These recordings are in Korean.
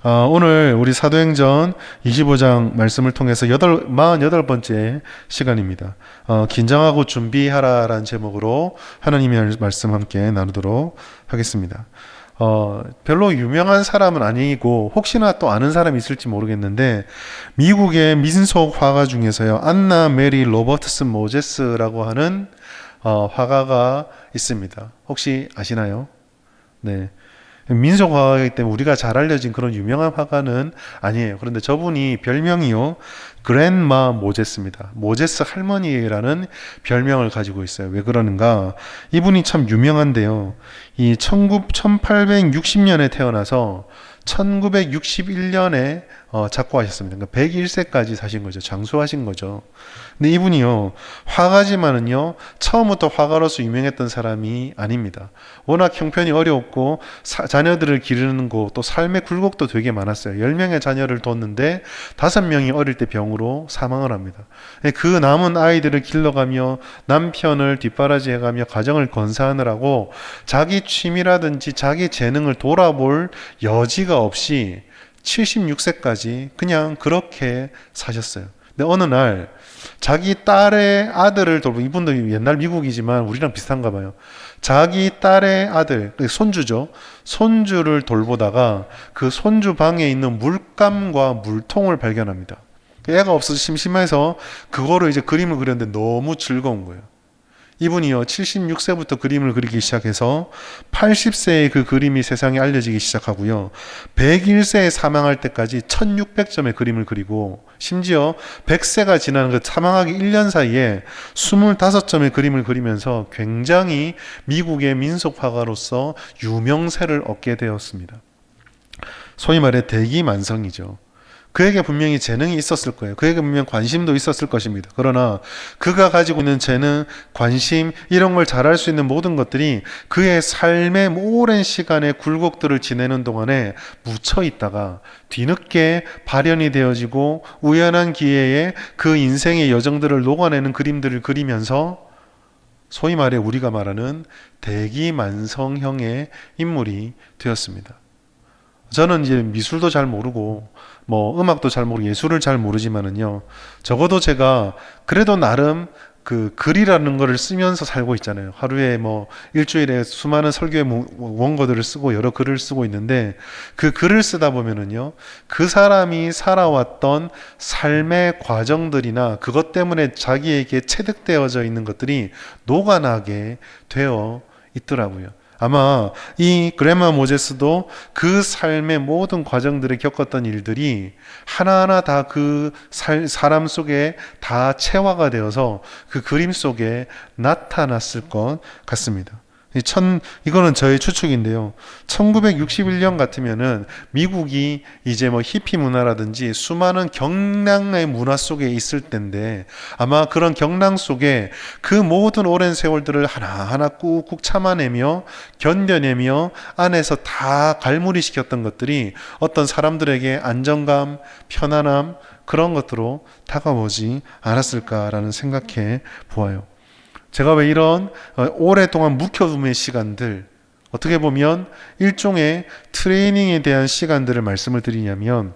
오늘 우리 사도행전 25장 말씀을 통해서 48번째 시간입니다. 긴장하고 준비하라라는 제목으로 하나님의 말씀 함께 나누도록 하겠습니다. 별로 유명한 사람은 아니고 혹시나 또 아는 사람이 있을지 모르겠는데 미국의 민속 화가 중에서요, 안나 메리 로버트슨 모제스라고 하는 화가가 있습니다. 혹시 아시나요? 네. 민속 화가이기 때문에 우리가 잘 알려진 그런 유명한 화가는 아니에요. 그런데 저분이 별명이요, 그랜마 모제스입니다. 모제스 할머니라는 별명을 가지고 있어요. 왜 그러는가? 이분이 참 유명한데요, 이 1860년에 태어나서 1961년에 작고하셨습니다. 그러니까 101세까지 사신 거죠. 장수하신 거죠. 근데 이분이요, 화가지만은요, 처음부터 화가로서 유명했던 사람이 아닙니다. 워낙 형편이 어려웠고 자녀들을 기르는 거, 또 삶의 굴곡도 되게 많았어요. 10명의 자녀를 뒀는데 5명이 어릴 때 병으로 사망을 합니다. 그 남은 아이들을 길러가며 남편을 뒷바라지해가며 가정을 건사하느라고 자기 취미라든지 자기 재능을 돌아볼 여지가 없이 76세까지 그냥 그렇게 사셨어요. 근데 어느 날 자기 딸의 아들을 돌보, 이분도 옛날 미국이지만 우리랑 비슷한가 봐요. 자기 딸의 아들, 손주죠. 손주를 돌보다가 그 손주 방에 있는 물감과 물통을 발견합니다. 애가 없어서 심심해서 그거로 이제 그림을 그렸는데 너무 즐거운 거예요. 이분이요, 76세부터 그림을 그리기 시작해서 80세에 그 그림이 세상에 알려지기 시작하고요, 101세에 사망할 때까지 1600점의 그림을 그리고, 심지어 100세가 지나는 그 사망하기 1년 사이에 25점의 그림을 그리면서 굉장히 미국의 민속화가로서 유명세를 얻게 되었습니다. 소위 말해 대기만성이죠. 그에게 분명히 재능이 있었을 거예요. 그에게 분명 관심도 있었을 것입니다. 그러나 그가 가지고 있는 재능, 관심, 이런 걸 잘할 수 있는 모든 것들이 그의 삶의 오랜 시간의 굴곡들을 지내는 동안에 묻혀 있다가 뒤늦게 발현이 되어지고 우연한 기회에 그 인생의 여정들을 녹아내는 그림들을 그리면서 소위 말해 우리가 말하는 대기만성형의 인물이 되었습니다. 저는 이제 미술도 잘 모르고 음악도 잘 모르고 예술을 잘 모르지만은요, 적어도 제가 그래도 나름 그 글이라는 거를 쓰면서 살고 있잖아요. 하루에 일주일에 수많은 설교의 원고들을 쓰고 여러 글을 쓰고 있는데, 그 글을 쓰다 보면은요, 그 사람이 살아왔던 삶의 과정들이나 그것 때문에 자기에게 체득되어져 있는 것들이 녹아나게 되어 있더라고요. 아마 이 그레마 모제스도 그 삶의 모든 과정들을 겪었던 일들이 하나하나 다 그 사람 속에 다 체화가 되어서 그 그림 속에 나타났을 것 같습니다. 이거는 저의 추측인데요, 1961년 같으면은 미국이 이제 히피 문화라든지 수많은 경랑의 문화 속에 있을 때인데, 아마 그런 경랑 속에 그 모든 오랜 세월들을 하나하나 꾹꾹 참아내며 견뎌내며 안에서 다 갈무리시켰던 것들이 어떤 사람들에게 안정감, 편안함, 그런 것으로 다가오지 않았을까라는 생각해 보아요. 제가 왜 이런 오랫동안 묵혀둠의 시간들, 어떻게 보면 일종의 트레이닝에 대한 시간들을 말씀을 드리냐면,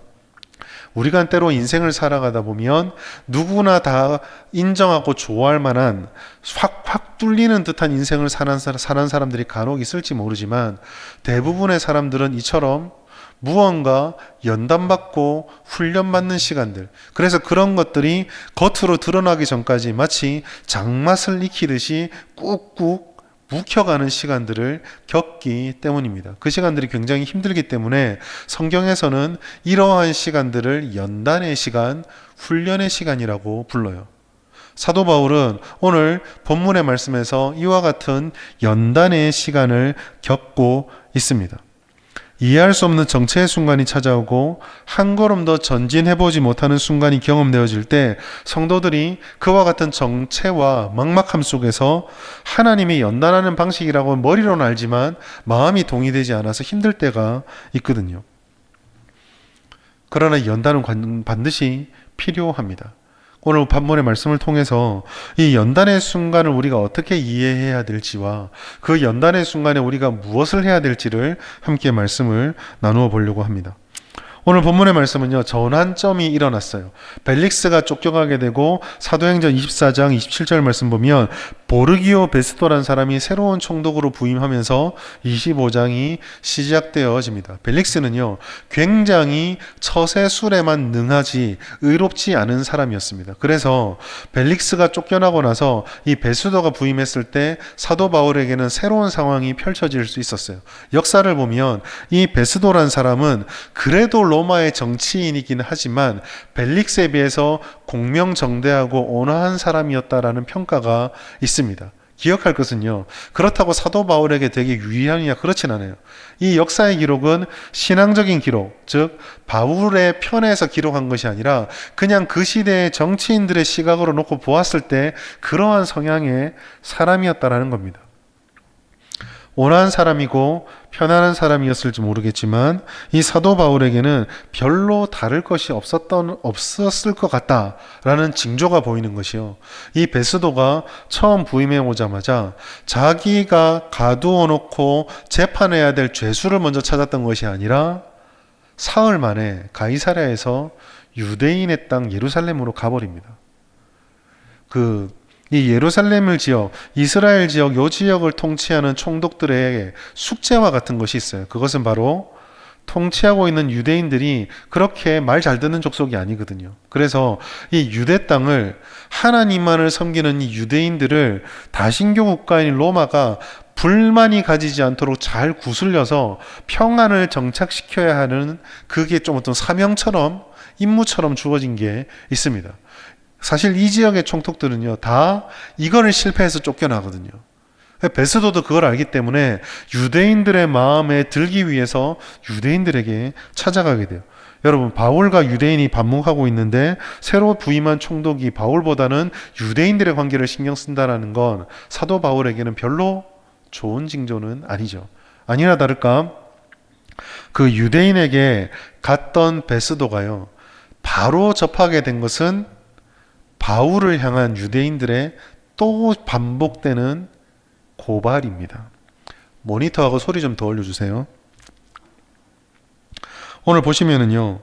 우리가 때로 인생을 살아가다 보면 누구나 다 인정하고 좋아할 만한 확 뚫리는 듯한 인생을 사는 사람들이 간혹 있을지 모르지만, 대부분의 사람들은 이처럼 무언가 연단받고 훈련받는 시간들, 그래서 그런 것들이 겉으로 드러나기 전까지 마치 장맛을 익히듯이 꾹꾹 묵혀가는 시간들을 겪기 때문입니다. 그 시간들이 굉장히 힘들기 때문에 성경에서는 이러한 시간들을 연단의 시간, 훈련의 시간이라고 불러요. 사도 바울은 오늘 본문의 말씀에서 이와 같은 연단의 시간을 겪고 있습니다. 이해할 수 없는 정체의 순간이 찾아오고 한 걸음 더 전진해보지 못하는 순간이 경험되어질 때, 성도들이 그와 같은 정체와 막막함 속에서 하나님이 연단하는 방식이라고 머리로는 알지만 마음이 동의되지 않아서 힘들 때가 있거든요. 그러나 연단은 반드시 필요합니다. 오늘 본문의 말씀을 통해서 이 연단의 순간을 우리가 어떻게 이해해야 될지와 그 연단의 순간에 우리가 무엇을 해야 될지를 함께 말씀을 나누어 보려고 합니다. 오늘 본문의 말씀은요, 전환점이 일어났어요. 벨릭스가 쫓겨가게 되고 사도행전 24장 27절 말씀 보면 보르기오 베스도라는 사람이 새로운 총독으로 부임하면서 25장이 시작되어집니다. 벨릭스는요, 굉장히 처세술에만 능하지 의롭지 않은 사람이었습니다. 그래서 벨릭스가 쫓겨나고 나서 이 베스도가 부임했을 때 사도 바울에게는 새로운 상황이 펼쳐질 수 있었어요. 역사를 보면 이 베스도라는 사람은 그래도 로마의 정치인이긴 하지만 벨릭스에 비해서 공명정대하고 온화한 사람이었다라는 평가가 있습니다. 기억할 것은요, 그렇다고 사도 바울에게 되게 유리하느냐, 그렇진 않아요. 이 역사의 기록은 신앙적인 기록, 즉 바울의 편에서 기록한 것이 아니라 그냥 그 시대의 정치인들의 시각으로 놓고 보았을 때 그러한 성향의 사람이었다라는 겁니다. 온화한 사람이고 편안한 사람이었을지 모르겠지만 이 사도 바울에게는 별로 다를 것이 없었을 것 같다라는 징조가 보이는 것이요. 이 베스도가 처음 부임해 오자마자 자기가 가두어 놓고 재판해야 될 죄수를 먼저 찾았던 것이 아니라 사흘 만에 가이사랴에서 유대인의 땅 예루살렘으로 가버립니다. 이 예루살렘을 지역, 이스라엘 지역, 요 지역을 통치하는 총독들의 숙제와 같은 것이 있어요. 그것은 바로 통치하고 있는 유대인들이 그렇게 말 잘 듣는 족속이 아니거든요. 그래서 이 유대 땅을, 하나님만을 섬기는 이 유대인들을 다신교 국가인 로마가 불만이 가지지 않도록 잘 구슬려서 평안을 정착시켜야 하는, 그게 좀 어떤 사명처럼, 임무처럼 주어진 게 있습니다. 사실 이 지역의 총독들은요, 다 이거를 실패해서 쫓겨나거든요. 베스도도 그걸 알기 때문에 유대인들의 마음에 들기 위해서 유대인들에게 찾아가게 돼요. 여러분, 바울과 유대인이 반목하고 있는데 새로 부임한 총독이 바울보다는 유대인들의 관계를 신경 쓴다는 건 사도 바울에게는 별로 좋은 징조는 아니죠. 아니나 다를까 그 유대인에게 갔던 베스도가요, 바로 접하게 된 것은 바울을 향한 유대인들의 또 반복되는 고발입니다. 모니터하고 소리 좀 더 올려주세요. 오늘 보시면은요,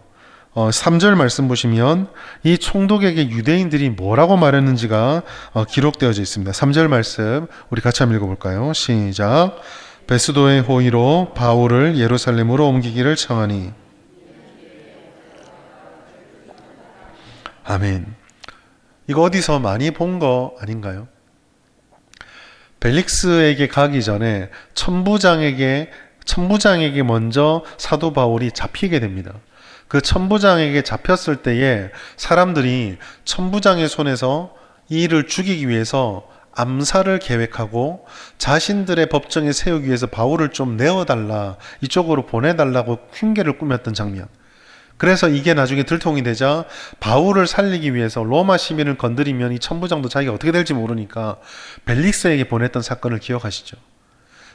3절 말씀 보시면 이 총독에게 유대인들이 뭐라고 말했는지가 기록되어져 있습니다. 3절 말씀 우리 같이 한번 읽어볼까요? 시작. 베스도의 호의로 바울을 예루살렘으로 옮기기를 청하니. 아멘. 이거 어디서 많이 본 거 아닌가요? 벨릭스에게 가기 전에 천부장에게 먼저 사도 바울이 잡히게 됩니다. 그 천부장에게 잡혔을 때에 사람들이 천부장의 손에서 이를 죽이기 위해서 암살을 계획하고 자신들의 법정에 세우기 위해서 바울을 좀 내어달라, 이쪽으로 보내달라고 흉계를 꾸몄던 장면. 그래서 이게 나중에 들통이 되자 바울을 살리기 위해서 로마 시민을 건드리면 이 천부장도 자기가 어떻게 될지 모르니까 벨릭스에게 보냈던 사건을 기억하시죠?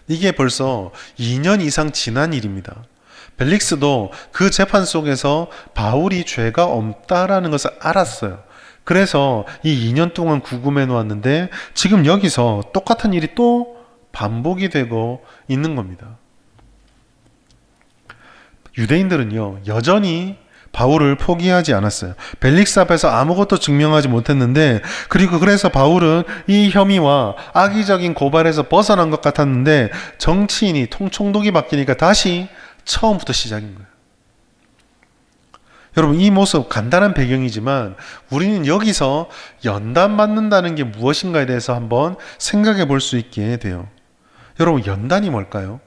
이게 벌써 2년 이상 지난 일입니다. 벨릭스도 그 재판 속에서 바울이 죄가 없다라는 것을 알았어요. 그래서 이 2년 동안 구금해 놓았는데 지금 여기서 똑같은 일이 또 반복이 되고 있는 겁니다. 유대인들은요, 여전히 바울을 포기하지 않았어요. 벨릭스 앞에서 아무것도 증명하지 못했는데, 그래서 바울은 이 혐의와 악의적인 고발에서 벗어난 것 같았는데 정치인이 총독이 바뀌니까 다시 처음부터 시작인 거예요. 여러분, 이 모습 간단한 배경이지만 우리는 여기서 연단 맞는다는 게 무엇인가에 대해서 한번 생각해 볼 수 있게 돼요. 여러분, 연단이 뭘까요?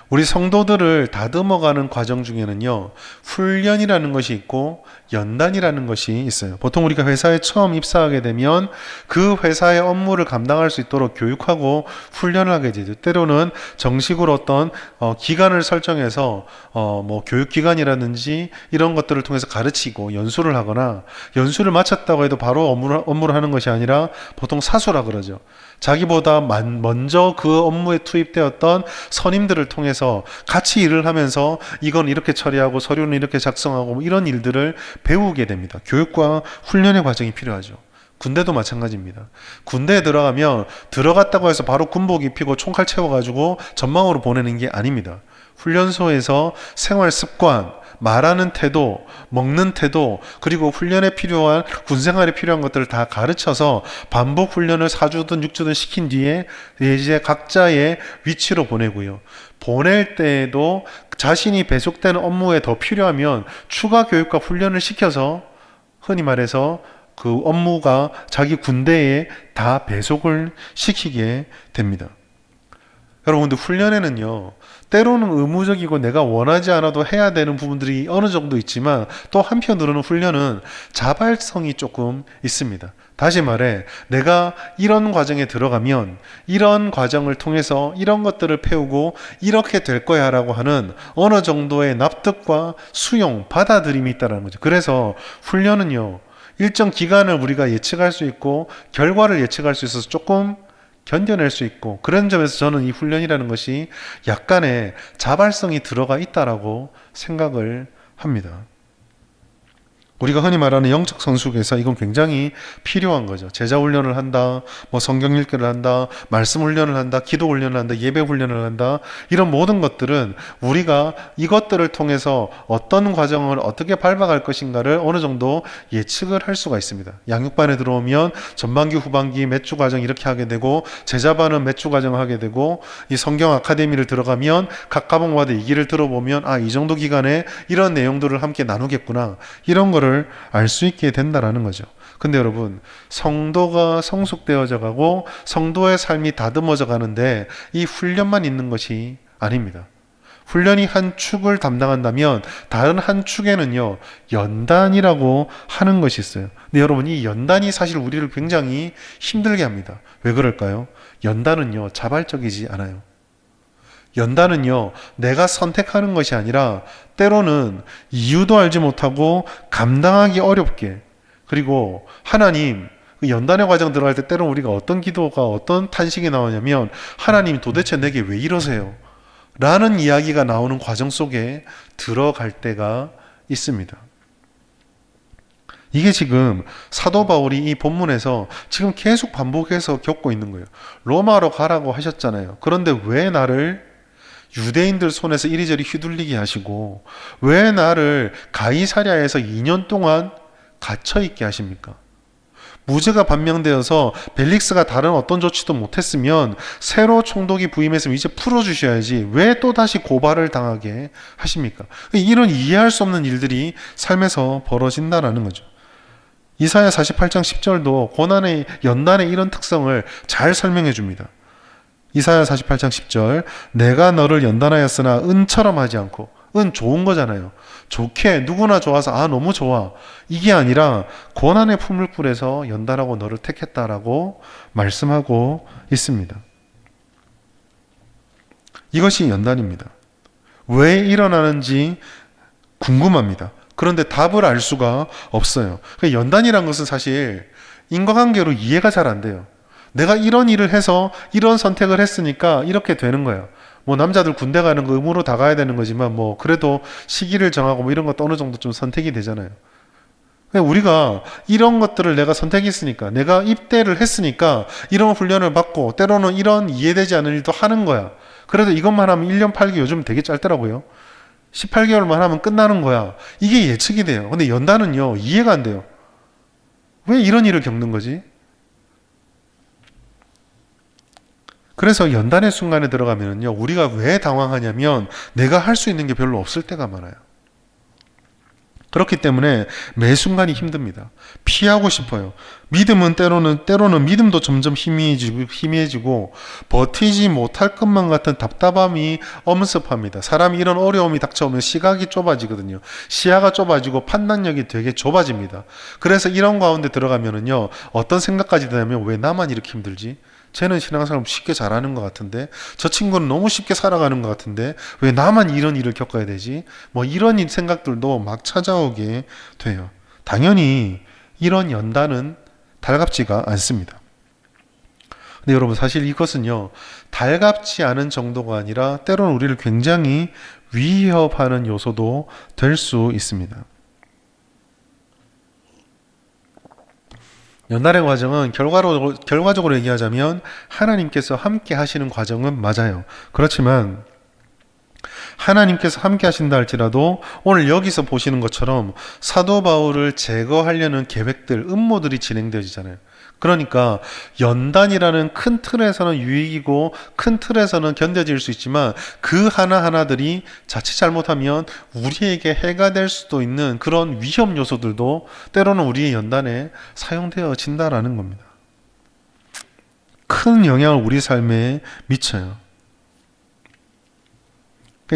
우리 성도들을 다듬어가는 과정 중에는요, 훈련이라는 것이 있고 연단이라는 것이 있어요. 보통 우리가 회사에 처음 입사하게 되면 그 회사의 업무를 감당할 수 있도록 교육하고 훈련을 하게 되죠. 때로는 정식으로 어떤 기간을 설정해서 뭐 교육기관이라든지 이런 것들을 통해서 가르치고 연수를 하거나, 연수를 마쳤다고 해도 바로 업무를 하는 것이 아니라 보통 사수라 그러죠. 자기보다 먼저 그 업무에 투입되었던 선임들을 통해서 같이 일을 하면서 이건 이렇게 처리하고 서류는 이렇게 작성하고 이런 일들을 배우게 됩니다. 교육과 훈련의 과정이 필요하죠. 군대도 마찬가지입니다. 군대에 들어갔다고 해서 바로 군복 입히고 총칼 채워가지고 전망으로 보내는 게 아닙니다. 훈련소에서 생활 습관, 말하는 태도, 먹는 태도, 그리고 훈련에 필요한 군생활에 필요한 것들을 다 가르쳐서 반복 훈련을 4주든 6주든 시킨 뒤에 이제 각자의 위치로 보내고요. 보낼 때에도 자신이 배속되는 업무에 더 필요하면 추가 교육과 훈련을 시켜서 흔히 말해서 그 업무가 자기 군대에 다 배속을 시키게 됩니다. 여러분들 훈련에는요, 때로는 의무적이고 내가 원하지 않아도 해야 되는 부분들이 어느 정도 있지만 또 한편으로는 훈련은 자발성이 조금 있습니다. 다시 말해, 내가 이런 과정에 들어가면 이런 과정을 통해서 이런 것들을 배우고 이렇게 될 거야 라고 하는 어느 정도의 납득과 수용, 받아들임이 있다는 거죠. 그래서 훈련은요, 일정 기간을 우리가 예측할 수 있고 결과를 예측할 수 있어서 조금 견뎌낼 수 있고, 그런 점에서 저는 이 훈련이라는 것이 약간의 자발성이 들어가 있다라고 생각을 합니다. 우리가 흔히 말하는 영적 성숙에서 이건 굉장히 필요한 거죠. 제자 훈련을 한다, 뭐 성경 읽기를 한다, 말씀 훈련을 한다, 기도 훈련을 한다, 예배 훈련을 한다. 이런 모든 것들은 우리가 이것들을 통해서 어떤 과정을 어떻게 밟아갈 것인가를 어느 정도 예측을 할 수가 있습니다. 양육반에 들어오면 전반기, 후반기, 몇 주 과정 이렇게 하게 되고, 제자반은 몇 주 과정을 하게 되고, 이 성경 아카데미를 들어가면 각 과목마다 얘기를 들어보면 이 정도 기간에 이런 내용들을 함께 나누겠구나. 이런 거를 알 수 있게 된다라는 거죠. 근데 여러분, 성도가 성숙되어져 가고 성도의 삶이 다듬어져 가는데 이 훈련만 있는 것이 아닙니다. 훈련이 한 축을 담당한다면 다른 한 축에는요, 연단이라고 하는 것이 있어요. 근데 여러분, 이 연단이 사실 우리를 굉장히 힘들게 합니다. 왜 그럴까요? 연단은요, 자발적이지 않아요. 연단은요, 내가 선택하는 것이 아니라 때로는 이유도 알지 못하고 감당하기 어렵게, 그리고 하나님, 그 연단의 과정 들어갈 때 때로는 우리가 어떤 기도가 어떤 탄식이 나오냐면, 하나님 도대체 내게 왜 이러세요? 라는 이야기가 나오는 과정 속에 들어갈 때가 있습니다. 이게 지금 사도 바울이 이 본문에서 지금 계속 반복해서 겪고 있는 거예요. 로마로 가라고 하셨잖아요. 그런데 왜 나를 유대인들 손에서 이리저리 휘둘리게 하시고 왜 나를 가이사랴에서 2년 동안 갇혀있게 하십니까? 무죄가 판명되어서 벨릭스가 다른 어떤 조치도 못했으면 새로 총독이 부임했으면 이제 풀어주셔야지 왜 또다시 고발을 당하게 하십니까? 이런 이해할 수 없는 일들이 삶에서 벌어진다라는 거죠. 이사야 48장 10절도 고난의 연단의 이런 특성을 잘 설명해 줍니다. 이사야 48장 10절, 내가 너를 연단하였으나 은처럼 하지 않고, 은 좋은 거잖아요. 좋게 누구나 좋아서 너무 좋아, 이게 아니라 고난의 품을 꿀에서 연단하고 너를 택했다라고 말씀하고 있습니다. 이것이 연단입니다. 왜 일어나는지 궁금합니다. 그런데 답을 알 수가 없어요. 연단이란 것은 사실 인과관계로 이해가 잘 안 돼요. 내가 이런 일을 해서 이런 선택을 했으니까 이렇게 되는 거야. 뭐 남자들 군대 가는 거 의무로 다 가야 되는 거지만 뭐 그래도 시기를 정하고 뭐 이런 것도 어느 정도 좀 선택이 되잖아요. 우리가 이런 것들을 내가 선택했으니까, 내가 입대를 했으니까 이런 훈련을 받고 때로는 이런 이해되지 않는 일도 하는 거야. 그래도 이것만 하면 1년 8개월, 요즘 되게 짧더라고요. 18개월만 하면 끝나는 거야. 이게 예측이 돼요. 근데 연단은요, 이해가 안 돼요. 왜 이런 일을 겪는 거지? 그래서 연단의 순간에 들어가면요, 우리가 왜 당황하냐면 내가 할 수 있는 게 별로 없을 때가 많아요. 그렇기 때문에 매 순간이 힘듭니다. 피하고 싶어요. 믿음은 때로는 믿음도 점점 희미해지고 버티지 못할 것만 같은 답답함이 엄습합니다. 사람이 이런 어려움이 닥쳐오면 시각이 좁아지거든요. 시야가 좁아지고 판단력이 되게 좁아집니다. 그래서 이런 가운데 들어가면은요, 어떤 생각까지 드냐면 왜 나만 이렇게 힘들지? 쟤는 신앙생활 쉽게 잘하는 것 같은데, 저 친구는 너무 쉽게 살아가는 것 같은데 왜 나만 이런 일을 겪어야 되지? 뭐 이런 생각들도 막 찾아오게 돼요. 당연히 이런 연단은 달갑지가 않습니다. 근데 여러분, 사실 이것은요, 달갑지 않은 정도가 아니라 때로는 우리를 굉장히 위협하는 요소도 될 수 있습니다. 연단의 과정은 결과적으로 얘기하자면 하나님께서 함께 하시는 과정은 맞아요. 그렇지만 하나님께서 함께 하신다 할지라도 오늘 여기서 보시는 것처럼 사도 바울을 제거하려는 계획들, 음모들이 진행되어지잖아요. 그러니까 연단이라는 큰 틀에서는 유익이고 큰 틀에서는 견뎌질 수 있지만 그 하나하나들이 자칫 잘못하면 우리에게 해가 될 수도 있는 그런 위험 요소들도 때로는 우리의 연단에 사용되어진다라는 겁니다. 큰 영향을 우리 삶에 미쳐요.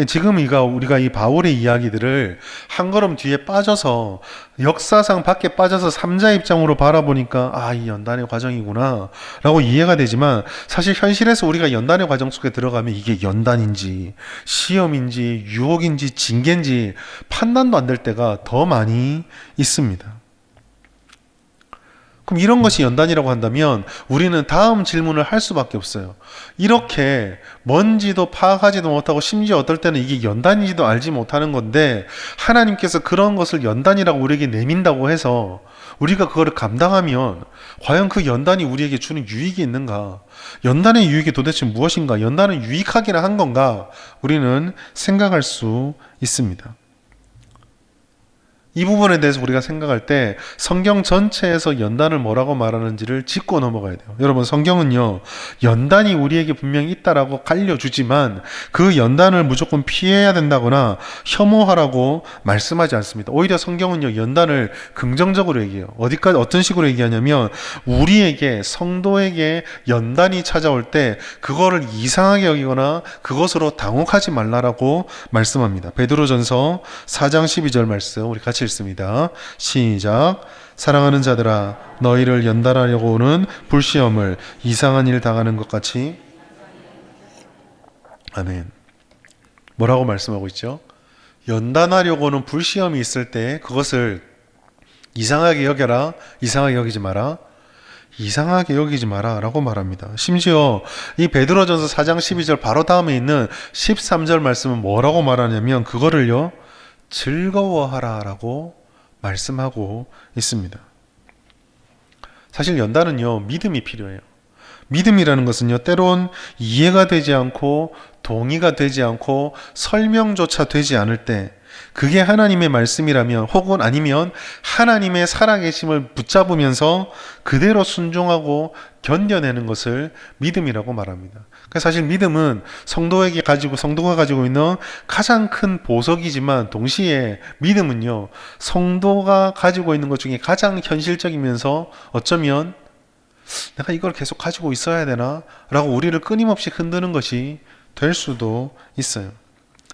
지금 우리가 이 바울의 이야기들을 한 걸음 뒤에 빠져서 역사상 밖에 빠져서 3자 입장으로 바라보니까 이 연단의 과정이구나 라고 이해가 되지만 사실 현실에서 우리가 연단의 과정 속에 들어가면 이게 연단인지 시험인지 유혹인지 징계인지 판단도 안 될 때가 더 많이 있습니다. 그럼 이런 것이 연단이라고 한다면 우리는 다음 질문을 할 수밖에 없어요. 이렇게 뭔지도 파악하지도 못하고 심지어 어떨 때는 이게 연단인지도 알지 못하는 건데 하나님께서 그런 것을 연단이라고 우리에게 내민다고 해서 우리가 그거를 감당하면 과연 그 연단이 우리에게 주는 유익이 있는가? 연단의 유익이 도대체 무엇인가? 연단은 유익하기나 한 건가? 우리는 생각할 수 있습니다. 이 부분에 대해서 우리가 생각할 때 성경 전체에서 연단을 뭐라고 말하는지를 짚고 넘어가야 돼요. 여러분, 성경은요, 연단이 우리에게 분명히 있다라고 알려주지만 그 연단을 무조건 피해야 된다거나 혐오하라고 말씀하지 않습니다. 오히려 성경은요, 연단을 긍정적으로 얘기해요. 어디까지, 어떤 식으로 얘기하냐면 우리에게, 성도에게 연단이 찾아올 때 그거를 이상하게 여기거나 그것으로 당혹하지 말라라고 말씀합니다. 베드로전서 4장 12절 말씀 우리 같이 읽습니다. 시작. 사랑하는 자들아, 너희를 연단하려고 오는 불시험을 이상한 일 당하는 것 같이. 아멘. 뭐라고 말씀하고 있죠? 연단하려고 오는 불시험이 있을 때 그것을 이상하게 여겨라, 이상하게 여기지 마라, 이상하게 여기지 마라 라고 말합니다. 심지어 이 베드로전서 4장 12절 바로 다음에 있는 13절 말씀은 뭐라고 말하냐면 그거를요, 즐거워하라 라고 말씀하고 있습니다. 사실 연단은요, 믿음이 필요해요. 믿음이라는 것은요, 때론 이해가 되지 않고 동의가 되지 않고 설명조차 되지 않을 때 그게 하나님의 말씀이라면 혹은 아니면 하나님의 살아계심을 붙잡으면서 그대로 순종하고 견뎌내는 것을 믿음이라고 말합니다. 사실 믿음은 성도가 가지고 있는 가장 큰 보석이지만 동시에 믿음은요, 성도가 가지고 있는 것 중에 가장 현실적이면서 어쩌면 내가 이걸 계속 가지고 있어야 되나? 라고 우리를 끊임없이 흔드는 것이 될 수도 있어요.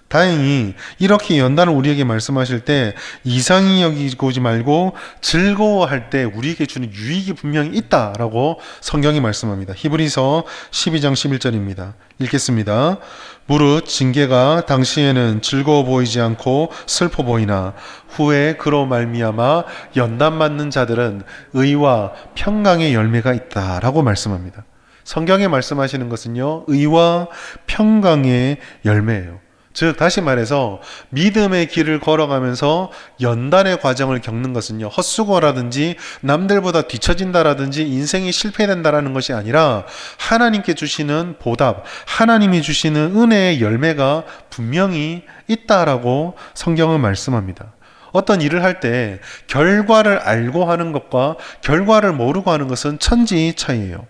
다행히 이렇게 연단을 우리에게 말씀하실 때 이상히 여기고 오지 말고 즐거워할 때 우리에게 주는 유익이 분명히 있다라고 성경이 말씀합니다. 히브리서 12장 11절입니다. 읽겠습니다. 무릇 징계가 당시에는 즐거워 보이지 않고 슬퍼 보이나 후에 그로 말미암아 연단 받는 자들은 의와 평강의 열매가 있다라고 말씀합니다. 성경에 말씀하시는 것은요, 의와 평강의 열매예요. 즉 다시 말해서 믿음의 길을 걸어가면서 연단의 과정을 겪는 것은요, 헛수고라든지 남들보다 뒤처진다라든지 인생이 실패된다라는 것이 아니라 하나님께 주시는 보답, 하나님이 주시는 은혜의 열매가 분명히 있다라고 성경은 말씀합니다. 어떤 일을 할 때 결과를 알고 하는 것과 결과를 모르고 하는 것은 천지 차이예요.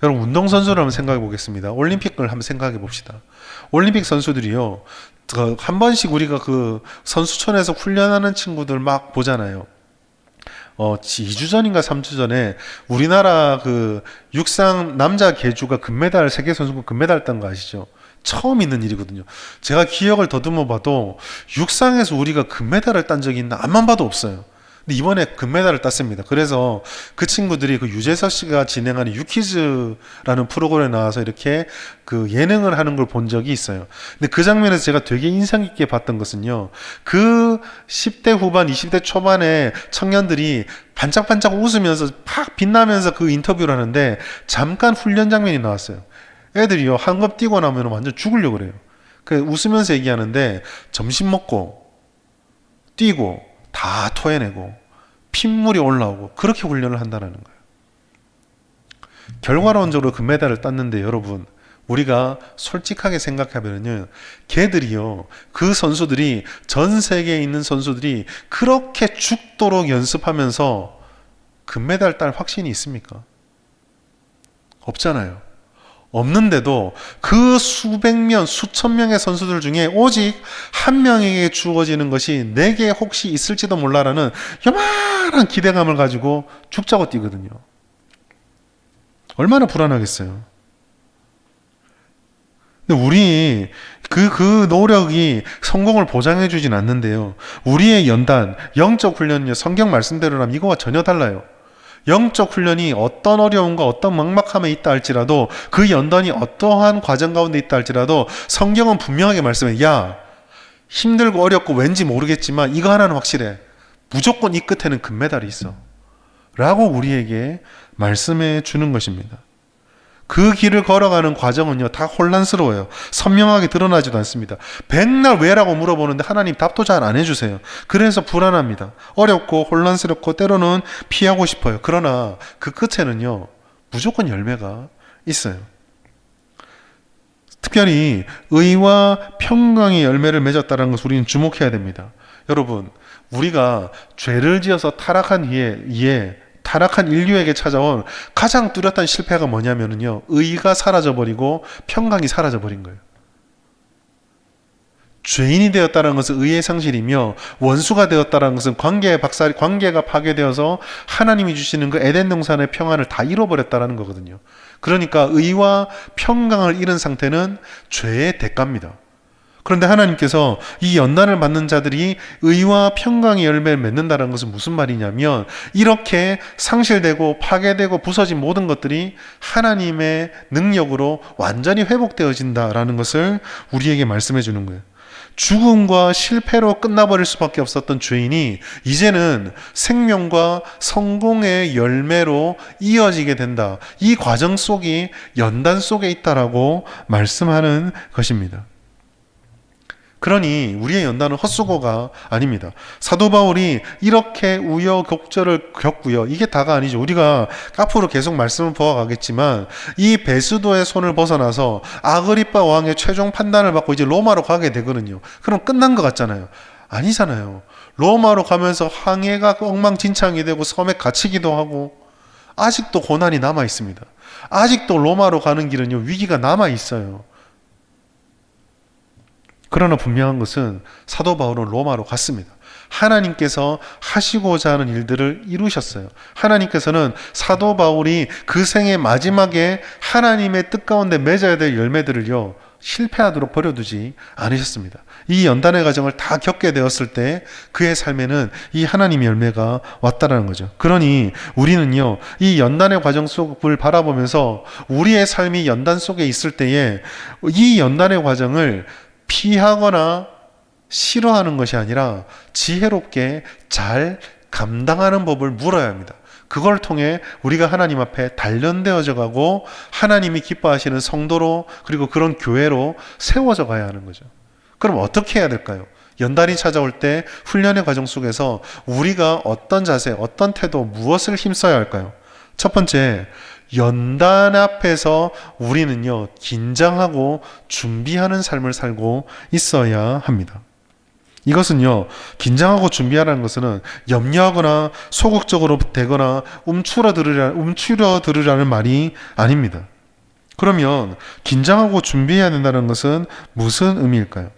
여러분, 운동선수를 한번 생각해 보겠습니다. 올림픽을 한번 생각해 봅시다. 올림픽 선수들이요, 한 번씩 우리가 그 선수촌에서 훈련하는 친구들 막 보잖아요. 2주 전인가 3주 전에 우리나라 그 육상 남자 계주가 세계 선수권 금메달 딴 거 아시죠? 처음 있는 일이거든요. 제가 기억을 더듬어 봐도 육상에서 우리가 금메달을 딴 적이 있나? 암만 봐도 없어요. 근데 이번에 금메달을 땄습니다. 그래서 그 친구들이 그 유재석 씨가 진행하는 유퀴즈라는 프로그램에 나와서 이렇게 그 예능을 하는 걸 본 적이 있어요. 근데 그 장면에서 제가 되게 인상 깊게 봤던 것은요, 그 10대 후반, 20대 초반의 청년들이 반짝반짝 웃으면서 팍 빛나면서 그 인터뷰를 하는데 잠깐 훈련 장면이 나왔어요. 애들이요, 한 컵 뛰고 나면 완전 죽으려고 그래요. 웃으면서 얘기하는데 점심 먹고 뛰고 다 토해내고 핏물이 올라오고 그렇게 훈련을 한다는 거예요. 결과론적으로 금메달을 땄는데 여러분, 우리가 솔직하게 생각하면요, 걔들이요, 그 선수들이, 전 세계에 있는 선수들이 그렇게 죽도록 연습하면서 금메달 딸 확신이 있습니까? 없잖아요. 없는데도 그 수백 명, 수천 명의 선수들 중에 오직 한 명에게 주어지는 것이 내게 혹시 있을지도 몰라라는 요만한 기대감을 가지고 죽자고 뛰거든요. 얼마나 불안하겠어요. 근데 우리 그 노력이 성공을 보장해 주진 않는데요. 우리의 연단, 영적 훈련은요, 성경 말씀대로라면 이거와 전혀 달라요. 영적 훈련이 어떤 어려움과 어떤 막막함에 있다 할지라도, 그 연단이 어떠한 과정 가운데 있다 할지라도 성경은 분명하게 말씀해. 야, 힘들고 어렵고 왠지 모르겠지만 이거 하나는 확실해. 무조건 이 끝에는 금메달이 있어. 라고 우리에게 말씀해 주는 것입니다. 그 길을 걸어가는 과정은요, 다 혼란스러워요. 선명하게 드러나지도 않습니다. 백날 왜라고 물어보는데 하나님 답도 잘 안 해주세요. 그래서 불안합니다. 어렵고 혼란스럽고 때로는 피하고 싶어요. 그러나 그 끝에는요, 무조건 열매가 있어요. 특별히 의와 평강의 열매를 맺었다는 것을 우리는 주목해야 됩니다. 여러분, 우리가 죄를 지어서 타락한 이에 타락한 인류에게 찾아온 가장 뚜렷한 실패가 뭐냐면요, 의가 사라져버리고 평강이 사라져버린 거예요. 죄인이 되었다는 것은 의의 상실이며, 원수가 되었다는 것은 관계가 파괴되어서 하나님이 주시는 그 에덴 동산의 평안을 다 잃어버렸다는 거거든요. 그러니까 의와 평강을 잃은 상태는 죄의 대가입니다. 그런데 하나님께서 이 연단을 받는 자들이 의와 평강의 열매를 맺는다는 것은 무슨 말이냐면, 이렇게 상실되고 파괴되고 부서진 모든 것들이 하나님의 능력으로 완전히 회복되어진다라는 것을 우리에게 말씀해 주는 거예요. 죽음과 실패로 끝나버릴 수밖에 없었던 죄인이 이제는 생명과 성공의 열매로 이어지게 된다. 이 과정 속이 연단 속에 있다라고 말씀하는 것입니다. 그러니 우리의 연단은 헛수고가 아닙니다. 사도 바울이 이렇게 우여곡절을 겪고요. 이게 다가 아니죠. 우리가 앞으로 계속 말씀을 보아가겠지만, 이 베스도의 손을 벗어나서 아그리빠 왕의 최종 판단을 받고 이제 로마로 가게 되거든요. 그럼 끝난 것 같잖아요. 아니잖아요. 로마로 가면서 항해가 엉망진창이 되고 섬에 갇히기도 하고 아직도 고난이 남아 있습니다. 아직도 로마로 가는 길은요, 위기가 남아 있어요. 그러나 분명한 것은 사도 바울은 로마로 갔습니다. 하나님께서 하시고자 하는 일들을 이루셨어요. 하나님께서는 사도 바울이 그 생의 마지막에 하나님의 뜻 가운데 맺어야 될 열매들을요, 실패하도록 버려두지 않으셨습니다. 이 연단의 과정을 다 겪게 되었을 때 그의 삶에는 이 하나님의 열매가 왔다라는 거죠. 그러니 우리는요, 이 연단의 과정 속을 바라보면서 우리의 삶이 연단 속에 있을 때에 이 연단의 과정을 피하거나 싫어하는 것이 아니라 지혜롭게 잘 감당하는 법을 물어야 합니다. 그걸 통해 우리가 하나님 앞에 단련되어져 가고 하나님이 기뻐하시는 성도로, 그리고 그런 교회로 세워져 가야 하는 거죠. 그럼 어떻게 해야 될까요? 연단이 찾아올 때 훈련의 과정 속에서 우리가 어떤 자세, 어떤 태도, 무엇을 힘써야 할까요? 첫 번째, 연단 앞에서 우리는요, 긴장하고 준비하는 삶을 살고 있어야 합니다. 이것은요, 긴장하고 준비하라는 것은 염려하거나 소극적으로 되거나 움츠러들으라는 말이 아닙니다. 그러면 긴장하고 준비해야 된다는 것은 무슨 의미일까요?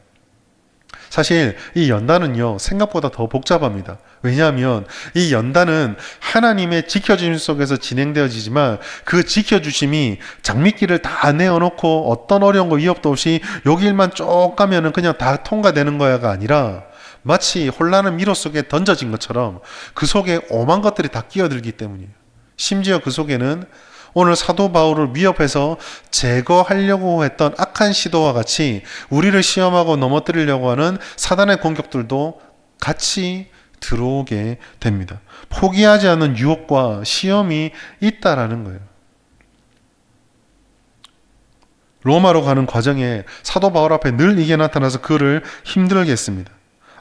사실 이 연단은요, 생각보다 더 복잡합니다. 왜냐하면 이 연단은 하나님의 지켜주심 속에서 진행되어지지만, 그 지켜주심이 장미길을 다 내어놓고 어떤 어려운 거 위협도 없이 여길만 쭉 가면은 그냥 다 통과되는 거야가 아니라, 마치 혼란한 미로 속에 던져진 것처럼 그 속에 오만 것들이 다 끼어들기 때문이에요. 심지어 그 속에는 오늘 사도 바울을 위협해서 제거하려고 했던 악한 시도와 같이 우리를 시험하고 넘어뜨리려고 하는 사단의 공격들도 같이 들어오게 됩니다. 포기하지 않는 유혹과 시험이 있다라는 거예요. 로마로 가는 과정에 사도 바울 앞에 늘 이게 나타나서 그를 힘들게 했습니다.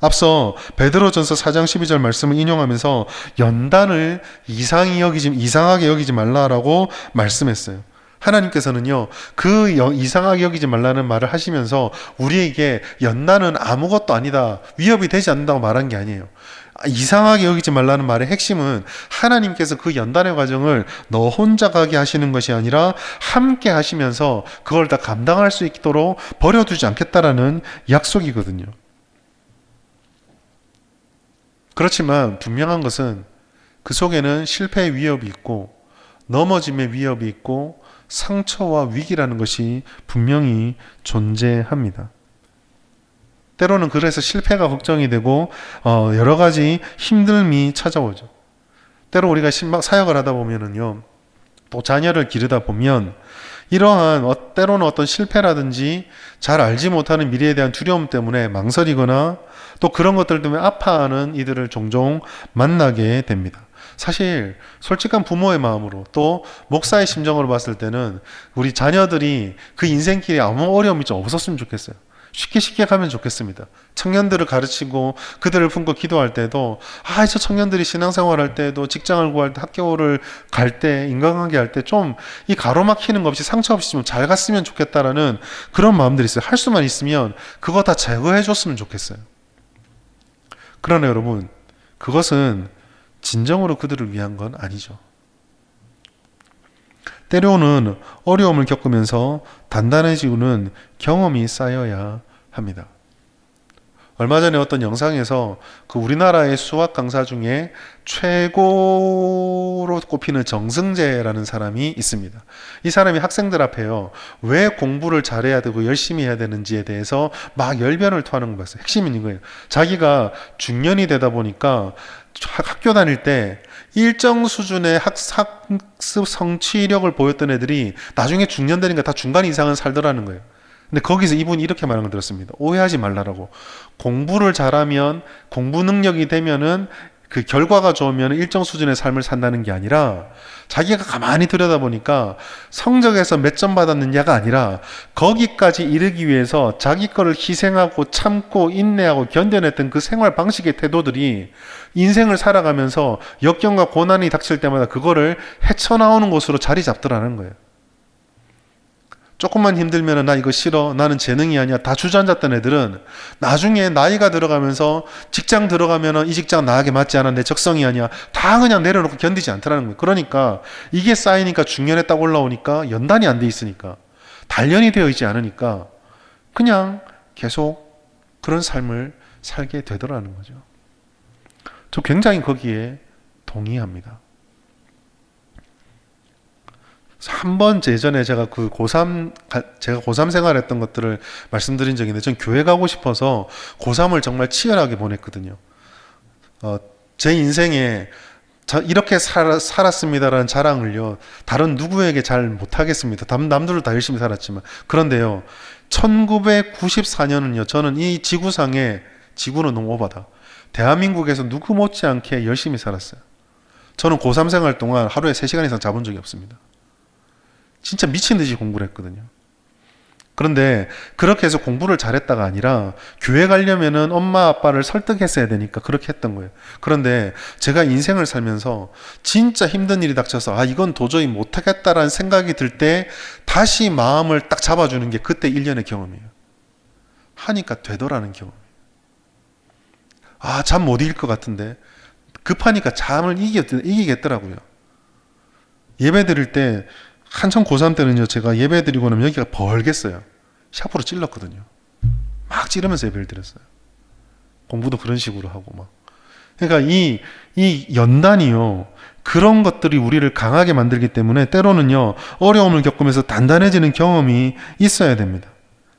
앞서 베드로전서 4장 12절 말씀을 인용하면서 연단을 이상하게 여기지 말라라고 말씀했어요. 하나님께서는요, 이상하게 여기지 말라는 말을 하시면서 우리에게 연단은 아무것도 아니다, 위협이 되지 않는다고 말한 게 아니에요. 이상하게 여기지 말라는 말의 핵심은 하나님께서 그 연단의 과정을 너 혼자 가게 하시는 것이 아니라 함께 하시면서 그걸 다 감당할 수 있도록 버려두지 않겠다라는 약속이거든요. 그렇지만 분명한 것은 그 속에는 실패의 위협이 있고 넘어짐의 위협이 있고 상처와 위기라는 것이 분명히 존재합니다. 때로는 그래서 실패가 걱정이 되고 여러 가지 힘듦이 찾아오죠. 때로 우리가 사역을 하다 보면은요, 또 자녀를 기르다 보면 이러한 때로는 어떤 실패라든지 잘 알지 못하는 미래에 대한 두려움 때문에 망설이거나 또 그런 것들 때문에 아파하는 이들을 종종 만나게 됩니다. 사실 솔직한 부모의 마음으로 또 목사의 심정으로 봤을 때는 우리 자녀들이 그 인생길에 아무 어려움이 좀 없었으면 좋겠어요. 쉽게 가면 좋겠습니다. 청년들을 가르치고 그들을 품고 기도할 때도 저 청년들이 신앙생활 할 때도 직장을 구할 때 학교를 갈 때 인간관계 할 때 좀 이 가로막히는 거 없이 상처 없이 좀 잘 갔으면 좋겠다라는 그런 마음들이 있어요. 할 수만 있으면 그거 다 제거해 줬으면 좋겠어요. 그러나 여러분, 그것은 진정으로 그들을 위한 건 아니죠. 때로는 어려움을 겪으면서 단단해지는 경험이 쌓여야 합니다. 얼마 전에 어떤 영상에서 그 우리나라의 수학 강사 중에 최고로 꼽히는 정승재라는 사람이 있습니다. 이 사람이 학생들 앞에요, 왜 공부를 잘해야 되고 열심히 해야 되는지에 대해서 막 열변을 토하는 거 봤어요. 핵심은 이거예요. 자기가 중년이 되다 보니까 학교 다닐 때 일정 수준의 학습 성취력을 보였던 애들이 나중에 중년 되니까 다 중간 이상은 살더라는 거예요. 근데 거기서 이분이 이렇게 말하는 걸 들었습니다. 오해하지 말라라고. 공부를 잘하면, 공부 능력이 되면은 그 결과가 좋으면 일정 수준의 삶을 산다는 게 아니라 자기가 가만히 들여다보니까 성적에서 몇 점 받았느냐가 아니라 거기까지 이르기 위해서 자기 거를 희생하고 참고 인내하고 견뎌냈던 그 생활 방식의 태도들이 인생을 살아가면서 역경과 고난이 닥칠 때마다 그거를 헤쳐나오는 곳으로 자리 잡더라는 거예요. 조금만 힘들면 나 이거 싫어, 나는 재능이 아니야, 다 주저앉았던 애들은 나중에 나이가 들어가면서 직장 들어가면 이 직장 나에게 맞지 않아, 내 적성이 아니야, 다 그냥 내려놓고 견디지 않더라는 거예요. 그러니까 이게 쌓이니까 중년에 딱 올라오니까 연단이 안 돼 있으니까, 단련이 되어 있지 않으니까 그냥 계속 그런 삶을 살게 되더라는 거죠. 저 굉장히 거기에 동의합니다. 한 번 예전에 제가 제가 고3 생활했던 것들을 말씀드린 적이 있는데, 전 교회 가고 싶어서 고3을 정말 치열하게 보냈거든요. 제 인생에 이렇게 살았습니다라는 자랑을요, 다른 누구에게 잘 못하겠습니다. 남들도 다 열심히 살았지만. 그런데요, 1994년은요, 저는 이 지구는 너무 오바다, 대한민국에서 누구 못지않게 열심히 살았어요. 저는 고3 생활 동안 하루에 3시간 이상 자본 적이 없습니다. 진짜 미친 듯이 공부를 했거든요. 그런데 그렇게 해서 공부를 잘했다가 아니라 교회 가려면은 엄마 아빠를 설득했어야 되니까 그렇게 했던 거예요. 그런데 제가 인생을 살면서 진짜 힘든 일이 닥쳐서 이건 도저히 못하겠다라는 생각이 들 때 다시 마음을 딱 잡아주는 게 그때 1년의 경험이에요. 하니까 되더라는 경험이에요. 잠 못 이길 것 같은데 급하니까 잠을 이기겠더라고요. 예배 드릴 때 한참 고3 때는요, 제가 예배 드리고 나면 여기가 벌겠어요. 샤프로 찔렀거든요. 막 찌르면서 예배를 드렸어요. 공부도 그런 식으로 하고 막. 그러니까 이 연단이요, 그런 것들이 우리를 강하게 만들기 때문에 때로는요, 어려움을 겪으면서 단단해지는 경험이 있어야 됩니다.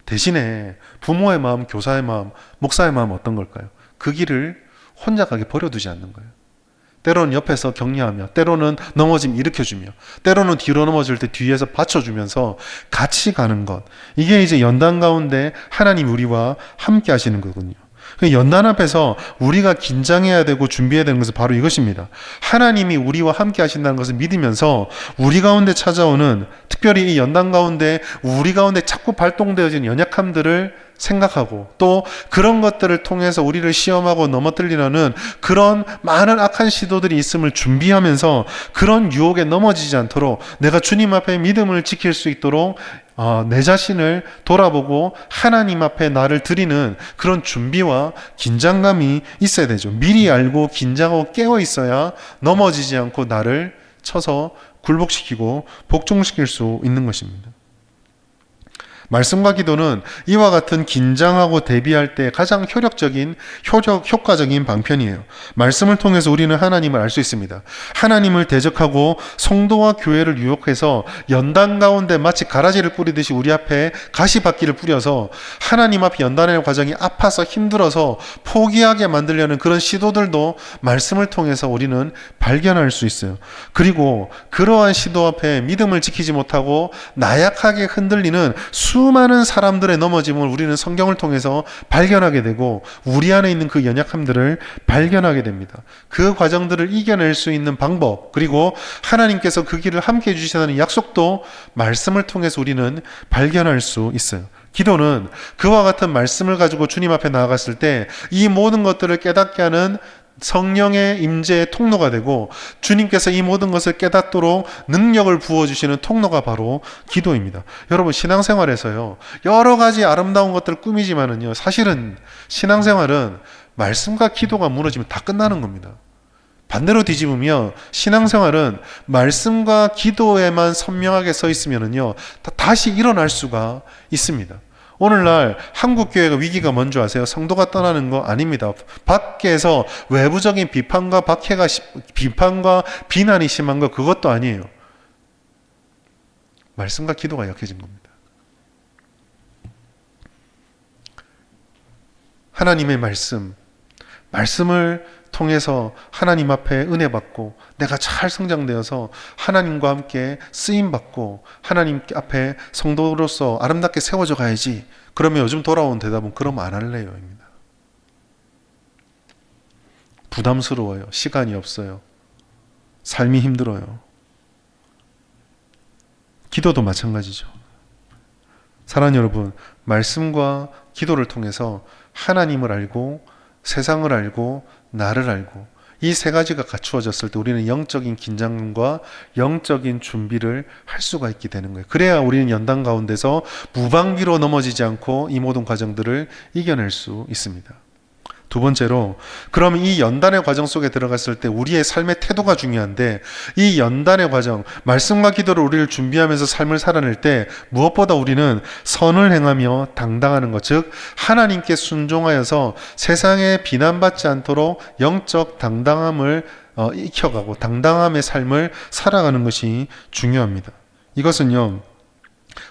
대신에 부모의 마음, 교사의 마음, 목사의 마음 어떤 걸까요? 그 길을 혼자 가게 버려두지 않는 거예요. 때로는 옆에서 격려하며, 때로는 넘어지면 일으켜주며, 때로는 뒤로 넘어질 때 뒤에서 받쳐주면서 같이 가는 것. 이게 이제 연단 가운데 하나님 우리와 함께 하시는 거군요. 연단 앞에서 우리가 긴장해야 되고 준비해야 되는 것은 바로 이것입니다. 하나님이 우리와 함께 하신다는 것을 믿으면서 우리 가운데 찾아오는, 특별히 이 연단 가운데 우리 가운데 자꾸 발동되어지는 연약함들을 생각하고 또 그런 것들을 통해서 우리를 시험하고 넘어뜨리려는 그런 많은 악한 시도들이 있음을 준비하면서 그런 유혹에 넘어지지 않도록 내가 주님 앞에 믿음을 지킬 수 있도록 내 자신을 돌아보고 하나님 앞에 나를 드리는 그런 준비와 긴장감이 있어야 되죠. 미리 알고 긴장하고 깨어 있어야 넘어지지 않고 나를 쳐서 굴복시키고 복종시킬 수 있는 것입니다. 말씀과 기도는 이와 같은 긴장하고 대비할 때 가장 효과적인 방편이에요. 말씀을 통해서 우리는 하나님을 알 수 있습니다. 하나님을 대적하고 성도와 교회를 유혹해서 연단 가운데 마치 가라지를 뿌리듯이 우리 앞에 가시밭기를 뿌려서 하나님 앞에 연단의 과정이 아파서 힘들어서 포기하게 만들려는 그런 시도들도 말씀을 통해서 우리는 발견할 수 있어요. 그리고 그러한 시도 앞에 믿음을 지키지 못하고 나약하게 흔들리는 수많은 사람들의 넘어짐을 우리는 성경을 통해서 발견하게 되고 우리 안에 있는 그 연약함들을 발견하게 됩니다. 그 과정들을 이겨낼 수 있는 방법, 그리고 하나님께서 그 길을 함께 해주시다는 약속도 말씀을 통해서 우리는 발견할 수 있어요. 기도는 그와 같은 말씀을 가지고 주님 앞에 나아갔을 때 이 모든 것들을 깨닫게 하는 성령의 임재의 통로가 되고 주님께서 이 모든 것을 깨닫도록 능력을 부어주시는 통로가 바로 기도입니다. 여러분, 신앙생활에서요, 여러 가지 아름다운 것들을 꾸미지만은요, 사실은 신앙생활은 말씀과 기도가 무너지면 다 끝나는 겁니다. 반대로 뒤집으면 신앙생활은 말씀과 기도에만 선명하게 서 있으면은요, 다시 일어날 수가 있습니다. 오늘날 한국교회가 위기가 뭔지 아세요? 성도가 떠나는 거 아닙니다. 밖에서 외부적인 비판과 비난이 심한 거 그것도 아니에요. 말씀과 기도가 약해진 겁니다. 하나님의 말씀을 통해서 하나님 앞에 은혜 받고 내가 잘 성장되어서 하나님과 함께 쓰임 받고 하나님 앞에 성도로서 아름답게 세워져 가야지. 그러면 요즘 돌아온 대답은 그럼 안 할래요입니다. 부담스러워요. 시간이 없어요. 삶이 힘들어요. 기도도 마찬가지죠. 사랑하는 여러분, 말씀과 기도를 통해서 하나님을 알고 세상을 알고 나를 알고 이 세 가지가 갖추어졌을 때 우리는 영적인 긴장감과 영적인 준비를 할 수가 있게 되는 거예요. 그래야 우리는 연단 가운데서 무방비로 넘어지지 않고 이 모든 과정들을 이겨낼 수 있습니다. 두 번째로, 그럼 이 연단의 과정 속에 들어갔을 때 우리의 삶의 태도가 중요한데 이 연단의 과정, 말씀과 기도로 우리를 준비하면서 삶을 살아낼 때 무엇보다 우리는 선을 행하며 당당하는 것, 즉 하나님께 순종하여서 세상에 비난받지 않도록 영적 당당함을 익혀가고 당당함의 삶을 살아가는 것이 중요합니다. 이것은요,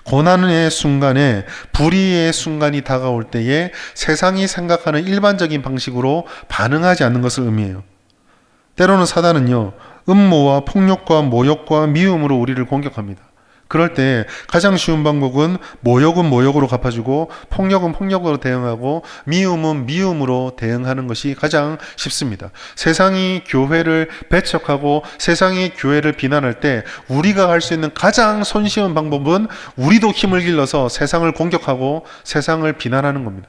고난의 순간에 불의의 순간이 다가올 때에 세상이 생각하는 일반적인 방식으로 반응하지 않는 것을 의미해요. 때로는 사단은요, 음모와 폭력과 모욕과 미움으로 우리를 공격합니다. 그럴 때 가장 쉬운 방법은 모욕은 모욕으로 갚아주고 폭력은 폭력으로 대응하고 미움은 미움으로 대응하는 것이 가장 쉽습니다. 세상이 교회를 배척하고 세상이 교회를 비난할 때 우리가 할 수 있는 가장 손쉬운 방법은 우리도 힘을 길러서 세상을 공격하고 세상을 비난하는 겁니다.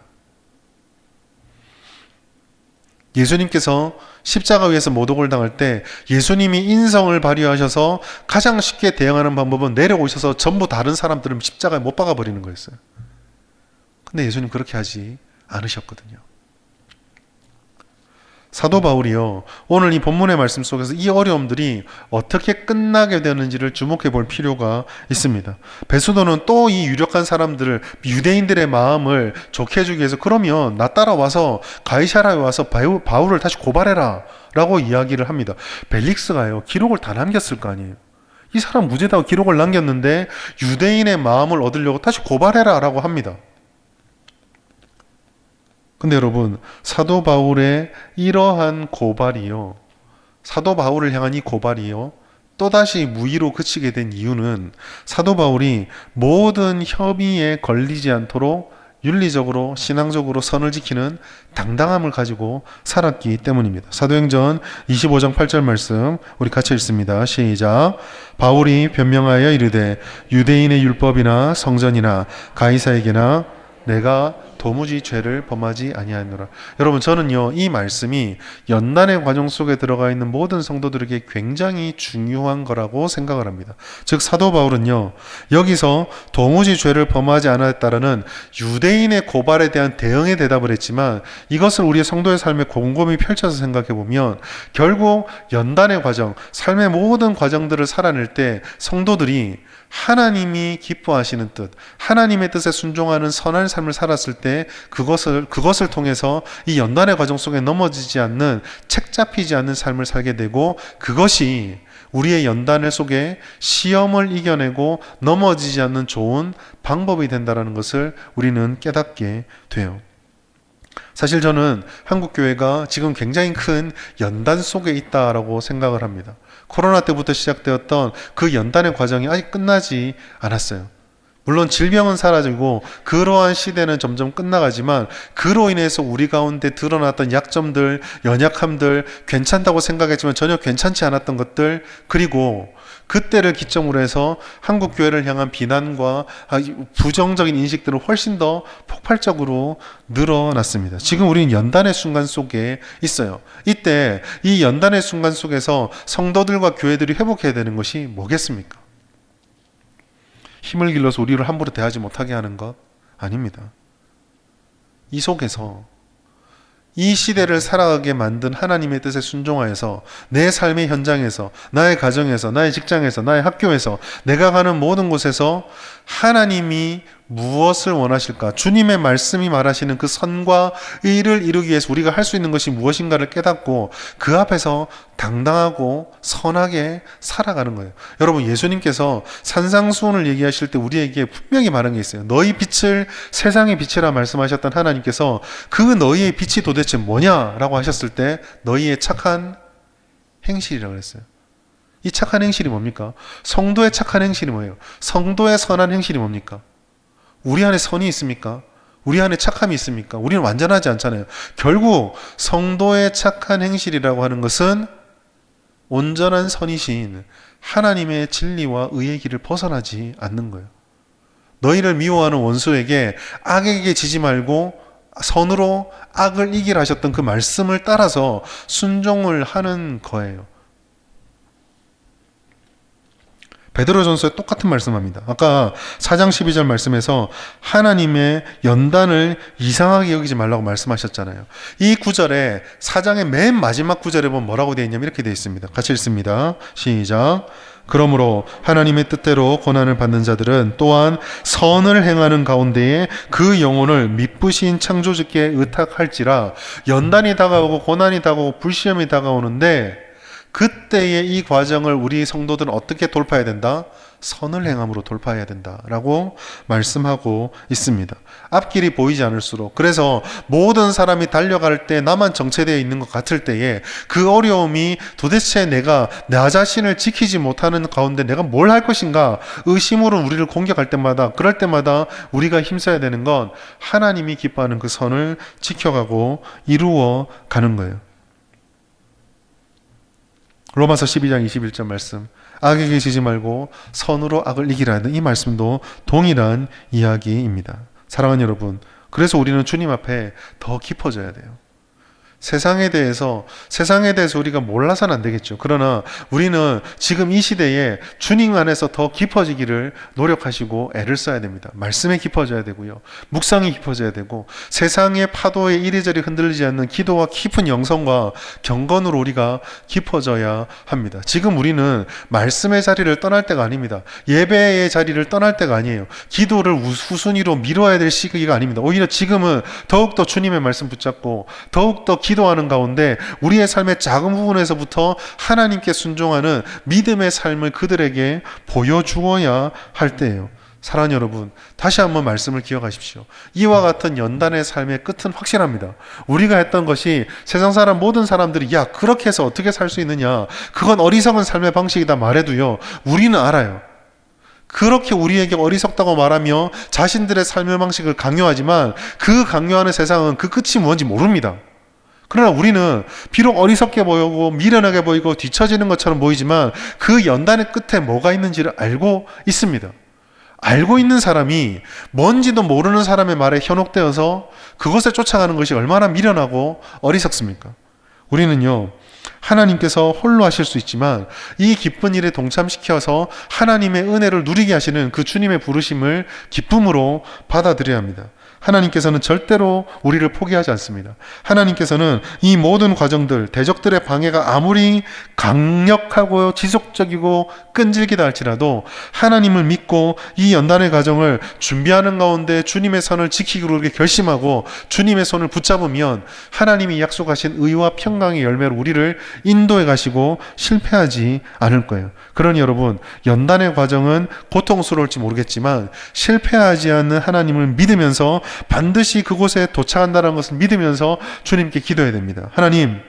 예수님께서 십자가 위에서 모독을 당할 때 예수님이 인성을 발휘하셔서 가장 쉽게 대응하는 방법은 내려오셔서 전부 다른 사람들은 십자가에 못 박아버리는 거였어요. 근데 예수님 그렇게 하지 않으셨거든요. 사도 바울이요, 오늘 이 본문의 말씀 속에서 이 어려움들이 어떻게 끝나게 되는지를 주목해 볼 필요가 있습니다. 베드로는 또 이 유력한 사람들을, 유대인들의 마음을 좋게 해주기 위해서 그러면 나 따라와서 가이사랴에 와서 바울을 다시 고발해라 라고 이야기를 합니다. 벨릭스가요, 기록을 다 남겼을 거 아니에요. 이 사람 무죄다고 기록을 남겼는데 유대인의 마음을 얻으려고 다시 고발해라 라고 합니다. 근데 여러분, 사도 바울의 이러한 고발이요, 사도 바울을 향한 이 고발이요, 또다시 무의로 그치게 된 이유는 사도 바울이 모든 협의에 걸리지 않도록 윤리적으로 신앙적으로 선을 지키는 당당함을 가지고 살았기 때문입니다. 사도행전 25장 8절 말씀 우리 같이 읽습니다. 시작. 바울이 변명하여 이르되 유대인의 율법이나 성전이나 가이사에게나 내가 도무지 죄를 범하지 아니하노라. 여러분, 저는요 이 말씀이 연단의 과정 속에 들어가 있는 모든 성도들에게 굉장히 중요한 거라고 생각을 합니다. 즉 사도 바울은요 여기서 도무지 죄를 범하지 않았다라는 유대인의 고발에 대한 대응의 대답을 했지만, 이것을 우리의 성도의 삶에 곰곰이 펼쳐서 생각해 보면 결국 연단의 과정, 삶의 모든 과정들을 살아낼 때 성도들이 하나님이 기뻐하시는 뜻, 하나님의 뜻에 순종하는 선한 삶을 살았을 때 그것을 통해서 이 연단의 과정 속에 넘어지지 않는, 책 잡히지 않는 삶을 살게 되고, 그것이 우리의 연단 속에 시험을 이겨내고 넘어지지 않는 좋은 방법이 된다는 것을 우리는 깨닫게 돼요. 사실 저는 한국교회가 지금 굉장히 큰 연단 속에 있다라고 생각을 합니다. 코로나 때부터 시작되었던 그 연단의 과정이 아직 끝나지 않았어요. 물론 질병은 사라지고 그러한 시대는 점점 끝나가지만, 그로 인해서 우리 가운데 드러났던 약점들, 연약함들, 괜찮다고 생각했지만 전혀 괜찮지 않았던 것들, 그리고 그때를 기점으로 해서 한국교회를 향한 비난과 부정적인 인식들은 훨씬 더 폭발적으로 늘어났습니다. 지금 우리는 연단의 순간 속에 있어요. 이때 이 연단의 순간 속에서 성도들과 교회들이 회복해야 되는 것이 뭐겠습니까? 힘을 길러서 우리를 함부로 대하지 못하게 하는 것 아닙니다. 이 속에서 이 시대를 살아가게 만든 하나님의 뜻에 순종하여서 내 삶의 현장에서, 나의 가정에서, 나의 직장에서, 나의 학교에서, 내가 가는 모든 곳에서 하나님이 무엇을 원하실까? 주님의 말씀이 말하시는 그 선과 의를 이루기 위해서 우리가 할 수 있는 것이 무엇인가를 깨닫고 그 앞에서 당당하고 선하게 살아가는 거예요. 여러분, 예수님께서 산상수훈을 얘기하실 때 우리에게 분명히 말한 게 있어요. 너희 빛을 세상의 빛이라 말씀하셨던 하나님께서 그 너희의 빛이 도대체 뭐냐라고 하셨을 때 너희의 착한 행실이라고 했어요. 이 착한 행실이 뭡니까? 성도의 착한 행실이 뭐예요? 성도의 선한 행실이 뭡니까? 우리 안에 선이 있습니까? 우리 안에 착함이 있습니까? 우리는 완전하지 않잖아요. 결국 성도의 착한 행실이라고 하는 것은 온전한 선이신 하나님의 진리와 의의 길을 벗어나지 않는 거예요. 너희를 미워하는 원수에게, 악에게 지지 말고 선으로 악을 이기라 하셨던 그 말씀을 따라서 순종을 하는 거예요. 베드로전서에 똑같은 말씀합니다. 아까 4장 12절 말씀에서 하나님의 연단을 이상하게 여기지 말라고 말씀하셨잖아요. 이 구절에 4장의 맨 마지막 구절에 보면 뭐라고 되어 있냐면 이렇게 되어 있습니다. 같이 읽습니다. 시작. 그러므로 하나님의 뜻대로 고난을 받는 자들은 또한 선을 행하는 가운데에 그 영혼을 미쁘신 창조주께 의탁할지라. 연단이 다가오고 고난이 다가오고 불시험이 다가오는데 그때의 이 과정을 우리 성도들은 어떻게 돌파해야 된다? 선을 행함으로 돌파해야 된다라고 말씀하고 있습니다. 앞길이 보이지 않을수록, 그래서 모든 사람이 달려갈 때 나만 정체되어 있는 것 같을 때에 그 어려움이 도대체 내가 나 자신을 지키지 못하는 가운데 내가 뭘 할 것인가 의심으로 우리를 공격할 때마다, 그럴 때마다 우리가 힘써야 되는 건 하나님이 기뻐하는 그 선을 지켜가고 이루어 가는 거예요. 로마서 12장 21절 말씀, 악에게 지지 말고 선으로 악을 이기라는 이 말씀도 동일한 이야기입니다. 사랑하는 여러분, 그래서 우리는 주님 앞에 더 깊어져야 돼요. 세상에 대해서 우리가 몰라서는 안 되겠죠. 그러나 우리는 지금 이 시대에 주님 안에서 더 깊어지기를 노력하시고 애를 써야 됩니다. 말씀에 깊어져야 되고요. 묵상에 깊어져야 되고, 세상의 파도에 이리저리 흔들리지 않는 기도와 깊은 영성과 경건으로 우리가 깊어져야 합니다. 지금 우리는 말씀의 자리를 떠날 때가 아닙니다. 예배의 자리를 떠날 때가 아니에요. 기도를 후순위로 미뤄야 될 시기가 아닙니다. 오히려 지금은 더욱더 주님의 말씀 붙잡고 더욱더 기도하는 가운데 우리의 삶의 작은 부분에서부터 하나님께 순종하는 믿음의 삶을 그들에게 보여주어야 할 때예요. 사랑하는 여러분, 다시 한번 말씀을 기억하십시오. 이와 같은 연단의 삶의 끝은 확실합니다. 우리가 했던 것이 세상 사람 모든 사람들이 야 그렇게 해서 어떻게 살 수 있느냐, 그건 어리석은 삶의 방식이다 말해도요, 우리는 알아요. 그렇게 우리에게 어리석다고 말하며 자신들의 삶의 방식을 강요하지만 그 강요하는 세상은 그 끝이 뭔지 모릅니다. 그러나 우리는 비록 어리석게 보이고 미련하게 보이고 뒤처지는 것처럼 보이지만 그 연단의 끝에 뭐가 있는지를 알고 있습니다. 알고 있는 사람이 뭔지도 모르는 사람의 말에 현혹되어서 그것에 쫓아가는 것이 얼마나 미련하고 어리석습니까? 우리는요, 하나님께서 홀로 하실 수 있지만 이 기쁜 일에 동참시켜서 하나님의 은혜를 누리게 하시는 그 주님의 부르심을 기쁨으로 받아들여야 합니다. 하나님께서는 절대로 우리를 포기하지 않습니다. 하나님께서는 이 모든 과정들, 대적들의 방해가 아무리 강력하고 지속적이고 끈질기다 할지라도 하나님을 믿고 이 연단의 과정을 준비하는 가운데 주님의 선을 지키기로 이렇게 결심하고 주님의 손을 붙잡으면 하나님이 약속하신 의와 평강의 열매로 우리를 인도해 가시고 실패하지 않을 거예요. 그러니 여러분, 연단의 과정은 고통스러울지 모르겠지만 실패하지 않는 하나님을 믿으면서 반드시 그곳에 도착한다는 것을 믿으면서 주님께 기도해야 됩니다. 하나님,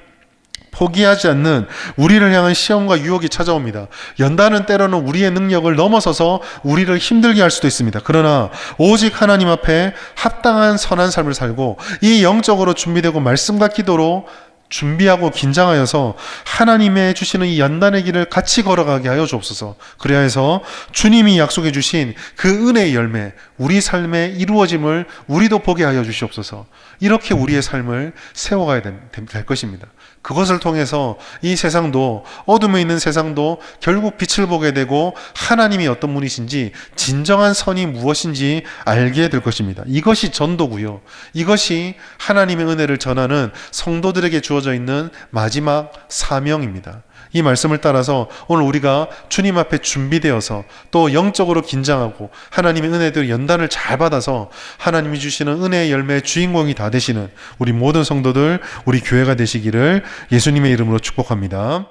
포기하지 않는 우리를 향한 시험과 유혹이 찾아옵니다. 연단은 때로는 우리의 능력을 넘어서서 우리를 힘들게 할 수도 있습니다. 그러나 오직 하나님 앞에 합당한 선한 삶을 살고 이 영적으로 준비되고 말씀과 기도로 준비하고 긴장하여서 하나님의 주시는 이 연단의 길을 같이 걸어가게 하여 주옵소서. 그래야 해서 주님이 약속해 주신 그 은혜의 열매, 우리 삶에 이루어짐을 우리도 보게 하여 주시옵소서. 이렇게 우리의 삶을 세워가야 될 것입니다. 그것을 통해서 이 세상도, 어둠에 있는 세상도 결국 빛을 보게 되고 하나님이 어떤 분이신지, 진정한 선이 무엇인지 알게 될 것입니다. 이것이 전도고요. 이것이 하나님의 은혜를 전하는 성도들에게 주어져 있는 마지막 사명입니다. 이 말씀을 따라서 오늘 우리가 주님 앞에 준비되어서 또 영적으로 긴장하고 하나님의 은혜들 연단을 잘 받아서 하나님이 주시는 은혜의 열매의 주인공이 다 되시는 우리 모든 성도들, 우리 교회가 되시기를 예수님의 이름으로 축복합니다.